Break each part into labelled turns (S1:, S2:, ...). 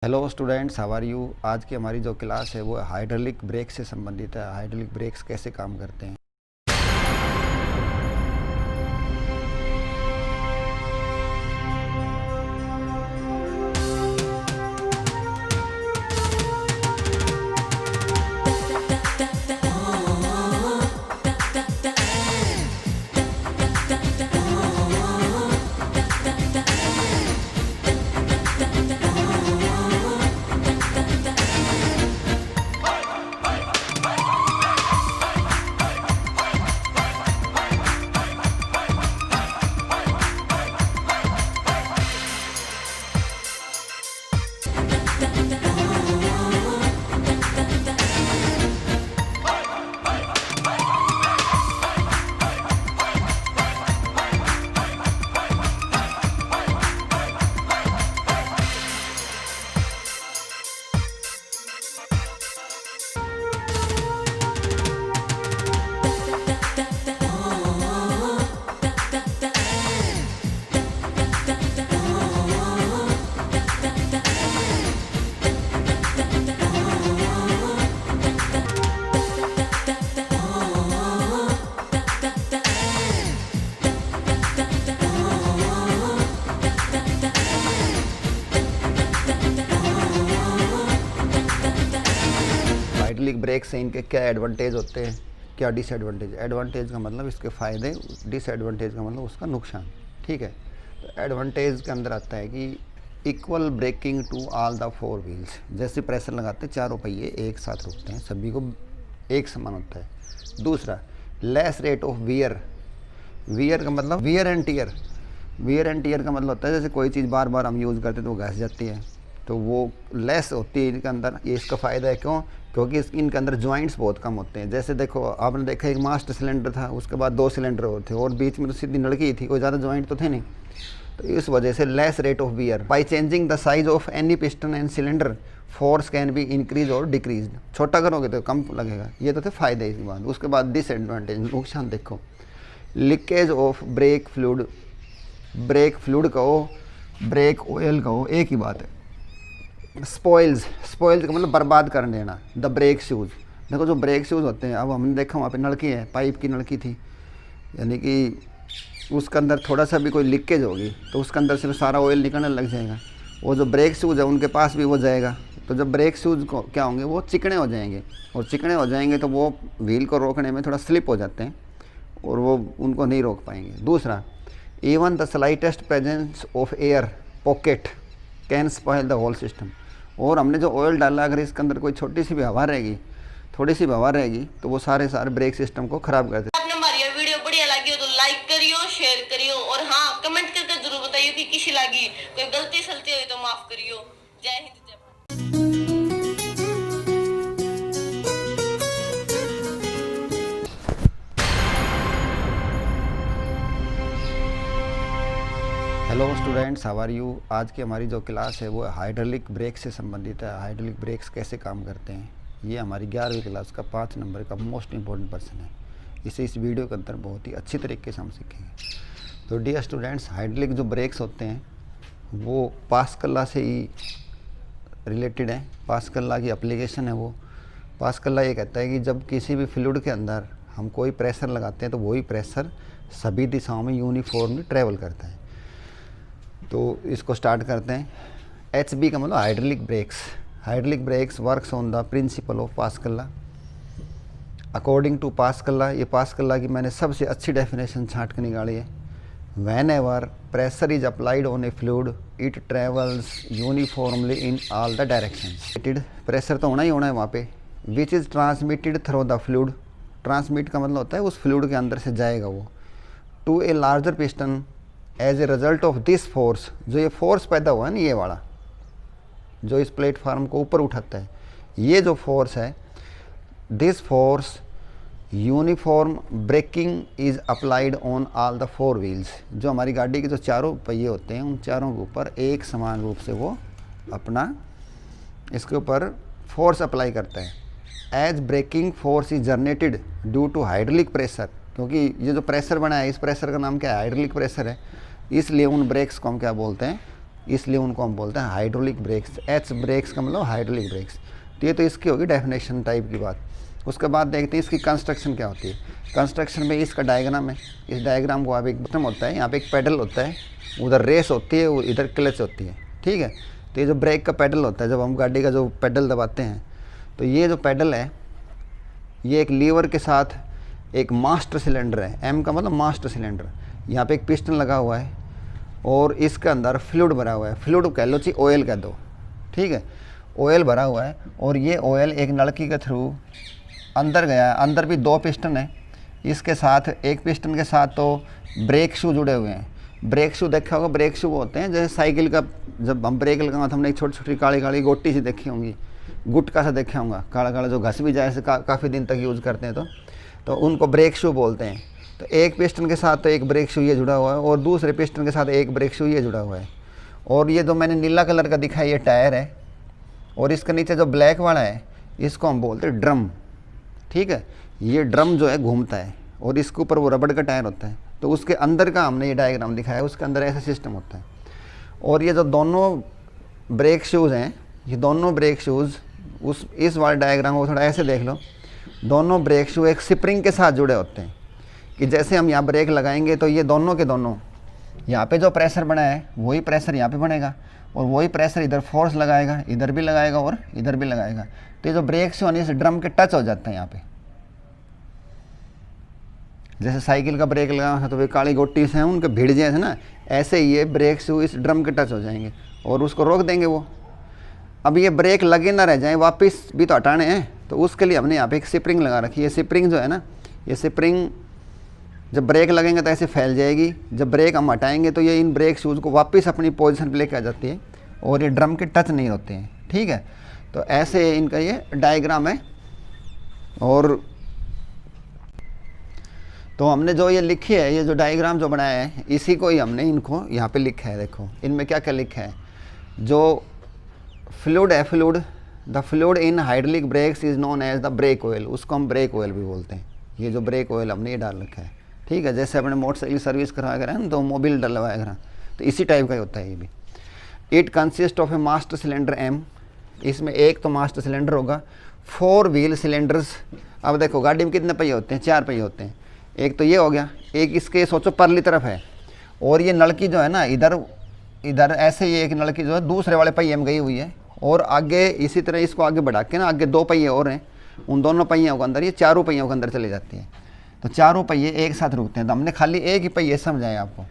S1: Hello students, how are you. आज की हमारी जो क्लास है वो हाइड्रोलिक ब्रेक से संबंधित है। हाइड्रोलिक ब्रेक्स कैसे काम करते हैं। हाइड्रोलिक ब्रेक से इनके क्या एडवांटेज होते हैं, क्या डिसएडवांटेज। एडवांटेज का मतलब इसके फ़ायदे, डिसएडवांटेज का मतलब उसका नुकसान। ठीक है, तो एडवांटेज के अंदर आता है कि equal braking to all the four wheels. जैसे प्रेशर लगाते हैं चारों पहिए एक साथ रुकते हैं, सभी को एक समान होता है। दूसरा, less rate of wear. Wear का मतलब wear and tear. Wear and tear का मतलब होता है जैसे कोई चीज़ बार बार हम यूज़ करते हैं तो वो घस जाती है, तो वो लेस होती है इनके अंदर। ये इसका फ़ायदा है। क्यों? क्योंकि इनके अंदर जॉइंट्स बहुत कम होते हैं। जैसे देखो, आपने देखा एक मास्टर सिलेंडर था, उसके बाद 2 सिलेंडर होते और बीच में तो सीधी नलकी थी, कोई ज़्यादा जॉइंट तो थे नहीं। तो इस वजह से less rate of wear. By changing the size of any piston and cylinder force can be increase और डिक्रीज। छोटा करोगे तो कम लगेगा। ये तो थे फ़ायदे इसके बाद। उसके बाद डिसएडवांटेज, नुकसान देखो। Leakage of brake fluid. Brake fluid कहो, ब्रेक ऑयल कहो, एक ही बात है। स्पॉइल्स, स्पॉइल्स का मतलब बर्बाद कर देना। The brake shoes. देखो जो ब्रेक शूज़ होते हैं, अब हमने देखा वहाँ पे नलकी है, पाइप की नलकी थी, यानी कि उसके अंदर थोड़ा सा भी कोई लीकेज होगी तो उसके अंदर से सारा ऑयल निकलने लग जाएगा। वो जो ब्रेक शूज़ है उनके पास भी वो जाएगा, तो जब ब्रेक शूज़ को क्या होंगे, वो चिकने हो जाएंगे। और चिकने हो जाएंगे तो वो व्हील को रोकने में थोड़ा स्लिप हो जाते हैं और वो उनको नहीं रोक पाएंगे। दूसरा, even the slightest presence of air pocket can spoil the whole system. और हमने जो ऑयल डाला, अगर इसके अंदर कोई छोटी सी भी हवा रहेगी, थोड़ी सी भी हवा रहेगी, तो वो सारे ब्रेक सिस्टम को ख़राब कर देते।
S2: आपने हमारी वीडियो बढ़िया लगी हो तो लाइक करियो, शेयर करियो और हाँ कमेंट करके जरूर बताइए कि किसी लगी। कोई गलती सलती हुई तो माफ करियो। जय हिंद, जय Bharat.
S1: Hello students, how are you. आज की हमारी जो क्लास है वो हाइड्रोलिक ब्रेक से संबंधित है। हाइड्रोलिक ब्रेक्स कैसे काम करते हैं, ये हमारी 11वीं क्लास का 5 नंबर का मोस्ट इम्पोर्टेंट पर्सन है। इसे इस वीडियो के अंदर बहुत ही अच्छी तरीके से हम सीखेंगे। तो डियर स्टूडेंट्स, हाइड्रोलिक जो ब्रेक्स होते हैं वो पास्कल लॉ से ही रिलेटेड है। पास्कल लॉ की एप्लीकेशन है वो। पास्कल लॉ ये कहता है कि जब किसी भी फ्लूइड के अंदर हम कोई प्रेशर लगाते हैं तो वही प्रेशर सभी दिशाओं में यूनिफॉर्मली ट्रैवल करता है। तो इसको स्टार्ट करते हैं। HB का मतलब hydraulic brakes. Hydraulic brakes works on the principle of Pascal law. According to Pascal law, ये पास्कल लॉ की मैंने सबसे अच्छी डेफिनेशन छांट के निकाली है। Whenever pressure is applied on a fluid it travels uniformly in all the directions. Pressure तो होना ही होना है वहाँ पे। Which is transmitted through the fluid. Transmit का मतलब होता है उस फ्लूइड के अंदर से जाएगा वो to a larger piston as a result of this force. जो ये फोर्स पैदा हुआ है ना, ये वाला जो इस प्लेटफार्म को ऊपर उठाता है, ये जो फोर्स है, this force uniform breaking is applied on all the 4 wheels. जो हमारी गाड़ी के जो चारों पहिए होते हैं उन चारों के ऊपर एक समान रूप से वो अपना इसके ऊपर फोर्स अप्लाई करता है। As braking force is generated due to hydraulic pressure. क्योंकि ये जो प्रेशर बना है, इस प्रेशर का नाम क्या है, हाइड्रोलिक प्रेशर है, इसलिए उन ब्रेक्स को हम क्या बोलते हैं, इसलिए उनको हम बोलते हैं हाइड्रोलिक ब्रेक्स। एच ब्रेक्स का मतलब हाइड्रोलिक ब्रेक्स। तो ये तो इसकी होगी डेफिनेशन टाइप की बात। उसके बाद देखते हैं इसकी कंस्ट्रक्शन क्या होती है। कंस्ट्रक्शन में इसका डायग्राम है, इस डायग्राम को आप एक बटन होता है, यहाँ पे एक पेडल होता है, उधर रेस होती है, इधर क्लच होती है, ठीक है। तो ये जो ब्रेक का पेडल होता है, जब हम गाड़ी का जो पेडल दबाते हैं, तो ये जो पेडल है ये एक लीवर के साथ एक मास्टर सिलेंडर है, एम का मतलब मास्टर सिलेंडर। यहाँ पे एक पिस्टन लगा हुआ है और इसके अंदर फ्लूइड भरा हुआ है, फ्लूइड कह लो चाहे ऑयल कह दो, ठीक है। ऑयल भरा हुआ है और ये ऑयल एक नलकी के थ्रू अंदर गया है। अंदर भी 2 पिस्टन है, इसके साथ एक पिस्टन के साथ तो ब्रेक शू जुड़े हुए हैं। ब्रेक शू देखा होगा, ब्रेक शू होते हैं जैसे साइकिल का जब हम ब्रेक लगाओ तो हमने एक छोटी छोटी काली काली गोटी सी देखी होंगी, गुटका सा देखा होगा, काला काला, जो घस भी जाए से काफ़ी दिन तक यूज़ करते हैं, तो उनको ब्रेक शू बोलते हैं। तो एक पिस्टन के साथ तो एक ब्रेक शू ये जुड़ा हुआ है और दूसरे पिस्टन के साथ एक ब्रेक शू ये जुड़ा हुआ है। और ये जो मैंने नीला कलर का दिखाया ये टायर है और इसके नीचे जो ब्लैक वाला है इसको हम बोलते हैं ड्रम, ठीक है। ये ड्रम जो है घूमता है और इसके ऊपर वो रबड़ का टायर होता है। तो उसके अंदर का हमने ये डायग्राम दिखाया, उसके अंदर ऐसा सिस्टम होता है। और ये जो दोनों ब्रेक शूज़ हैं, ये दोनों ब्रेक शूज़ इस वाले डायग्राम को थोड़ा ऐसे देख लो, दोनों ब्रेक शू एक स्प्रिंग के साथ जुड़े होते हैं कि जैसे हम यहाँ ब्रेक लगाएंगे तो ये दोनों के दोनों यहाँ पे जो प्रेशर बना है वही प्रेशर यहाँ पे बनेगा और वही प्रेशर इधर फोर्स लगाएगा, इधर भी लगाएगा और इधर भी लगाएगा। तो ये जो ब्रेक शू है इस ड्रम के टच हो जाते हैं यहाँ पे। जैसे साइकिल का ब्रेक लगा है तो वे काली गोटी से हैं उनके भिड़ जाए ना, ऐसे ही ये ब्रेक शू इस ड्रम के टच हो जाएंगे और उसको रोक देंगे वो। अब ये ब्रेक लगे ना रह जाए, वापस भी तो हटाने हैं, तो उसके लिए हमने यहाँ पे एक स्प्रिंग लगा रखी है। स्प्रिंग जो है ना, ये स्प्रिंग जब ब्रेक लगेंगे तो ऐसे फैल जाएगी, जब ब्रेक हम हटाएंगे तो ये इन ब्रेक शूज़ को वापस अपनी पोजीशन पे लेके आ जाती है और ये ड्रम के टच नहीं होते हैं, ठीक है। तो ऐसे इनका ये डायग्राम है। और तो हमने जो ये लिखी है, ये जो डायग्राम जो बनाया है, इसी को ही हमने इनको यहाँ पे लिखा है। देखो इनमें क्या क्या लिखा है। जो फ्लूइड है, fluid, the fluid in hydraulic brakes is known as the brake oil, उसको हम ब्रेक ऑयल भी बोलते हैं। ये जो ब्रेक ऑयल हमने ये डाल रखा है, ठीक है। जैसे अपने मोटरसाइकिल सर्विस करा कर ना तो मोबिल डलवाया करा, तो इसी टाइप का ही होता है ये भी। It consist of a master cylinder um, इसमें एक तो मास्टर सिलेंडर होगा, 4 व्हील सिलेंडर्स। अब देखो गाड़ी में कितने पहिए होते हैं, 4 पहिए होते हैं। एक तो ये हो गया, एक इसके सोचो परली तरफ है और ये नलकी जो है ना इधर ऐसे ही एक नलकी जो है दूसरे वाले पहिए में गई हुई है और आगे इसी तरह इसको आगे बढ़ा के ना आगे 2 पहिए और हैं, उन दोनों पहियों के अंदर ये 4 पहियों के अंदर चली जाती है। तो 4 पहिए एक साथ रुकते हैं। तो हमने खाली एक ही पहिए समझाए आपको।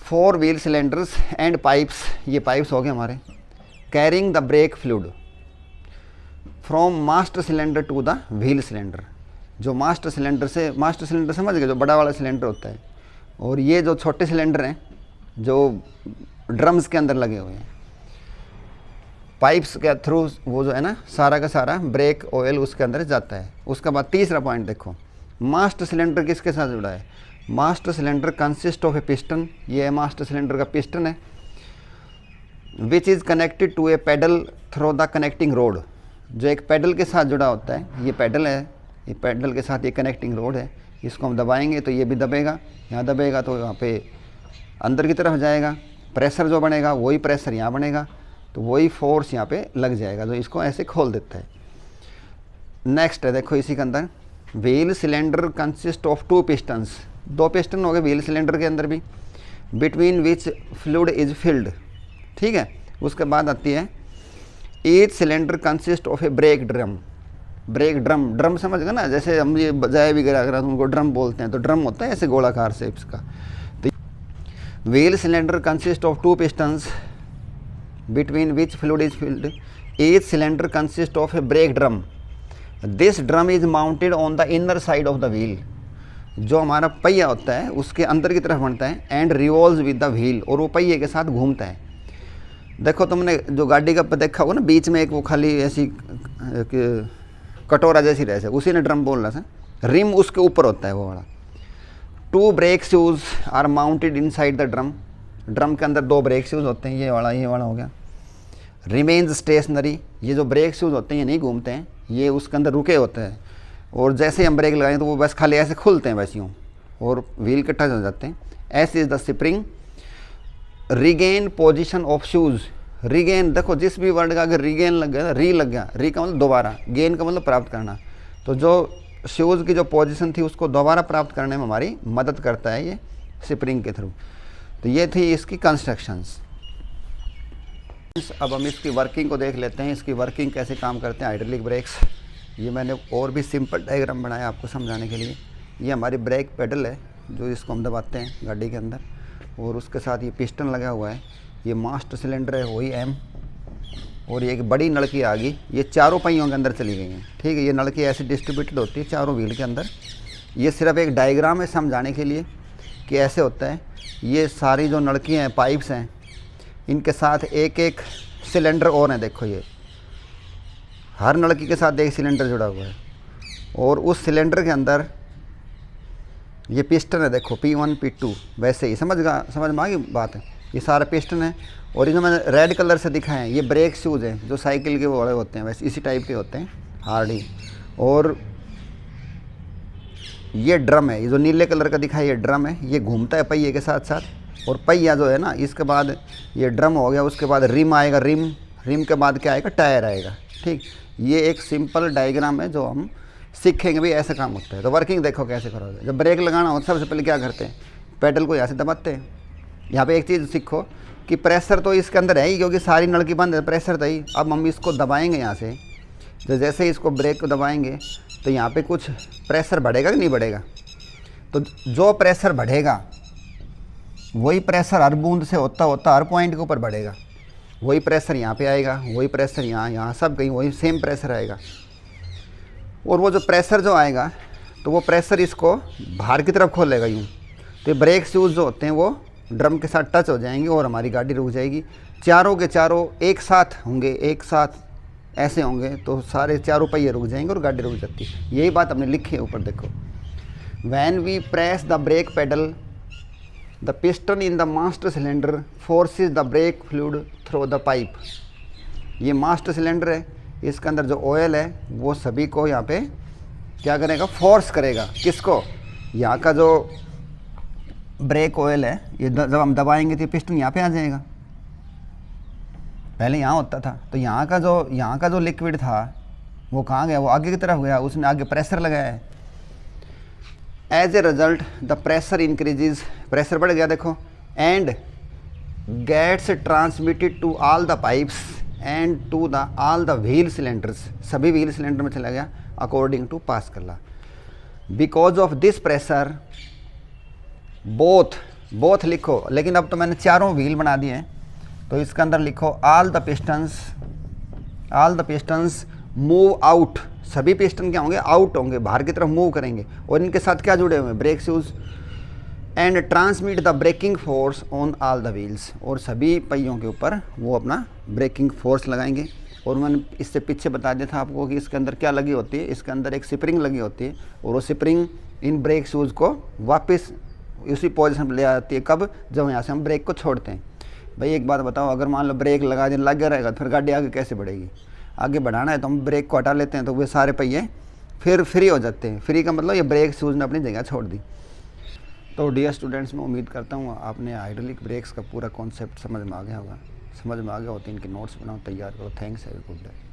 S1: 4 व्हील सिलेंडर्स एंड पाइप्स, ये पाइप्स हो गए हमारे, carrying the brake fluid from master cylinder to the wheel cylinder. जो मास्टर सिलेंडर समझ गए, जो बड़ा वाला सिलेंडर होता है, और ये जो छोटे सिलेंडर हैं जो ड्रम्स के अंदर लगे हुए हैं, पाइप्स के थ्रू वो जो है ना सारा का सारा ब्रेक ऑयल उसके अंदर जाता है। उसके बाद तीसरा पॉइंट देखो, मास्टर सिलेंडर किसके साथ जुड़ा है। Master cylinder consist of a piston, ये है मास्टर सिलेंडर का पिस्टन है, which is connected to a pedal through the connecting rod, जो एक पेडल के साथ जुड़ा होता है। ये पेडल है, ये पेडल के साथ ये कनेक्टिंग रोड है, इसको हम दबाएंगे तो ये भी दबेगा, यहाँ दबेगा तो यहाँ पे अंदर की तरफ जाएगा, प्रेशर जो बनेगा वही प्रेशर यहाँ बनेगा, तो वही फोर्स यहाँ पे लग जाएगा जो इसको ऐसे खोल देता है। नेक्स्ट है देखो इसी के अंदर, wheel cylinder consist of 2 pistons, 2 piston हो गए व्हील सिलेंडर के अंदर भी, between which fluid is filled, ठीक है। उसके बाद आती है each cylinder consist of A break drum. Break drum समझ गए ना, जैसे हम ये बजाए भी गिरा करा तो उनको ड्रम बोलते हैं, तो ड्रम होता है ऐसे गोलाकार से इसका। तो wheel cylinder consist of 2 pistons between which fluid is filled. Each cylinder consists of a brake drum. This drum is mounted on the inner side of the wheel. जो हमारा पहिया होता है उसके अंदर की तरफ बनता है, and revolves with the wheel, और वो पहिए के साथ घूमता है। देखो तुमने जो गाड़ी का देखा होगा ना, बीच में एक वो खाली ऐसी कटोरा जैसी रहे, उसी ने ड्रम बोल रहा था, रिम उसके ऊपर होता है वो वाला। 2 brake shoes are mounted inside the drum, drum के अंदर 2 ब्रेक शूज होते हैं, ये वाला हो गया। रिमेन्स स्टेशनरी, ये जो ब्रेक शूज होते हैं ये नहीं घूमते हैं, ये उसके अंदर रुके होते हैं, और जैसे हम ब्रेक लगाएं तो वो बस खाली ऐसे खुलते हैं बस यूँ, और व्हील के टच हो जाते हैं। S is the spring regain position of shoes. Regain, देखो जिस भी वर्ड का अगर रिगेन लग गया, री लग गया, री का मतलब दोबारा, गेन का मतलब प्राप्त करना, तो जो शूज़ की जो पोजीशन थी उसको दोबारा प्राप्त करने में हमारी मदद करता है ये स्प्रिंग के थ्रू। तो ये थी इसकी कंस्ट्रक्शंस। अब हम इसकी वर्किंग को देख लेते हैं, इसकी वर्किंग कैसे काम करते हैं हाइड्रोलिक ब्रेक्स। ये मैंने और भी सिंपल डायग्राम बनाया आपको समझाने के लिए। ये हमारी ब्रेक पेडल है जो इसको हम दबाते हैं गाड़ी के अंदर, और उसके साथ ये पिस्टन लगा हुआ है। ये मास्टर सिलेंडर है वही एम, और ये एक बड़ी नलकी आ गई, ये चारों पहियों के अंदर चली गई हैं। ठीक है, ये नलकी ऐसे डिस्ट्रीब्यूटेड होती है चारों व्हील के अंदर। ये सिर्फ एक डायग्राम है समझाने के लिए कि ऐसे होता है। ये सारी जो नलकियाँ हैं, पाइप्स हैं, इनके साथ एक एक सिलेंडर और हैं। देखो ये हर नलकी के साथ एक सिलेंडर जुड़ा हुआ है, और उस सिलेंडर के अंदर ये पिस्टन है। देखो P1 P2, वैसे ही समझ में आ गई बात है। ये सारा पिस्टन है, और ये जो मैंने रेड कलर से दिखाए हैं ये ब्रेक शूज़ हैं जो साइकिल के बड़े होते हैं, वैसे इसी टाइप के होते हैं, हार्डी। और ये ड्रम है, ये जो नीले कलर का दिखाई ये ड्रम है, ये घूमता है पहिए के साथ साथ। और पहिया जो है ना, इसके बाद ये ड्रम हो गया, उसके बाद रिम आएगा, रिम के बाद क्या आएगा, टायर आएगा। ठीक, ये एक सिंपल डायग्राम है जो हम सीखेंगे भी ऐसे काम होता है। तो वर्किंग देखो कैसे करोगे। जब ब्रेक लगाना हो सबसे पहले क्या करते हैं, पेडल को यहाँ से दबाते हैं। यहाँ पे एक चीज़ सीखो कि प्रेशर तो इसके अंदर है ही, क्योंकि सारी नलकी बंद है, प्रेशर था ही। अब हम इसको दबाएंगे यहाँ से, तो जैसे ही इसको ब्रेक को दबाएंगे तो यहाँ पे कुछ प्रेशर बढ़ेगा कि नहीं बढ़ेगा। तो जो प्रेशर बढ़ेगा वही प्रेशर हर बूंद से होता होता हर पॉइंट के ऊपर बढ़ेगा। वही प्रेशर यहाँ पे आएगा, वही प्रेशर यहाँ सब कहीं वही सेम प्रेशर आएगा। और वो जो प्रेशर जो आएगा तो वो प्रेशर इसको बाहर की तरफ खोलेगा यूँ। तो ब्रेक शूज़ जो होते हैं वो ड्रम के साथ टच हो जाएंगे और हमारी गाड़ी रुक जाएगी। चारों के चारों एक साथ होंगे, एक साथ ऐसे होंगे, तो सारे चारों पहिए रुक जाएंगे और गाड़ी रुक जाती है। यही बात हमने लिखी है ऊपर देखो। When we press the brake pedal the piston in the master cylinder forces the brake fluid through the pipe. ये मास्टर सिलेंडर है, इसके अंदर जो ऑयल है वो सभी को यहाँ पे क्या करेगा, फोर्स करेगा। किसको, यहाँ का जो ब्रेक ऑयल है, ये जब हम दबाएंगे तो पिस्टन यहाँ पे आ जाएगा। पहले यहाँ होता था, तो यहाँ का जो लिक्विड था वो कहाँ गया, वो आगे की तरफ गया, उसने आगे प्रेशर लगाया है। As a result the pressure increases, pressure बढ़ गया देखो, and gets transmitted to all the pipes and to the all the wheel cylinders, सभी व्हील सिलेंडर में चला गया according to Pascal. Because of this pressure both लिखो, लेकिन अब तो मैंने चारों व्हील बना दिए हैं, तो इसके अंदर लिखो all the pistons move out. सभी पिस्टन क्या होंगे, आउट होंगे, बाहर की तरफ मूव करेंगे। और इनके साथ क्या जुड़े हुए हैं, brake shoes. And transmit the braking force on all the wheels, और सभी पहियों के ऊपर वो अपना ब्रेकिंग फोर्स लगाएंगे। और मैंने इससे पीछे बता दिया था आपको कि इसके अंदर क्या लगी होती है, इसके अंदर एक स्प्रिंग लगी होती है, और वो स्प्रिंग इन ब्रेक शूज़ को वापस उसी पोजीशन पर ले आती है। कब, जब यहाँ से हम ब्रेक को छोड़ते हैं। भाई एक बात बताओ, अगर मान लो ब्रेक लगा दिन लग गया रहेगा, फिर गाड़ी आगे कैसे बढ़ेगी। आगे बढ़ाना है तो हम ब्रेक को हटा लेते हैं, तो वे सारे पहिए फिर फ्री हो जाते हैं। फ्री का मतलब ये ब्रेक शूज़ ने अपनी जगह छोड़ दी। तो डियर स्टूडेंट्स, मैं उम्मीद करता हूँ आपने हाइड्रोलिक ब्रेक्स का पूरा कॉन्सेप्ट समझ में आ गया होगा। समझ में आ गया हो तो इनके नोट्स बनाओ, तैयार करो। Thanks, have a good day.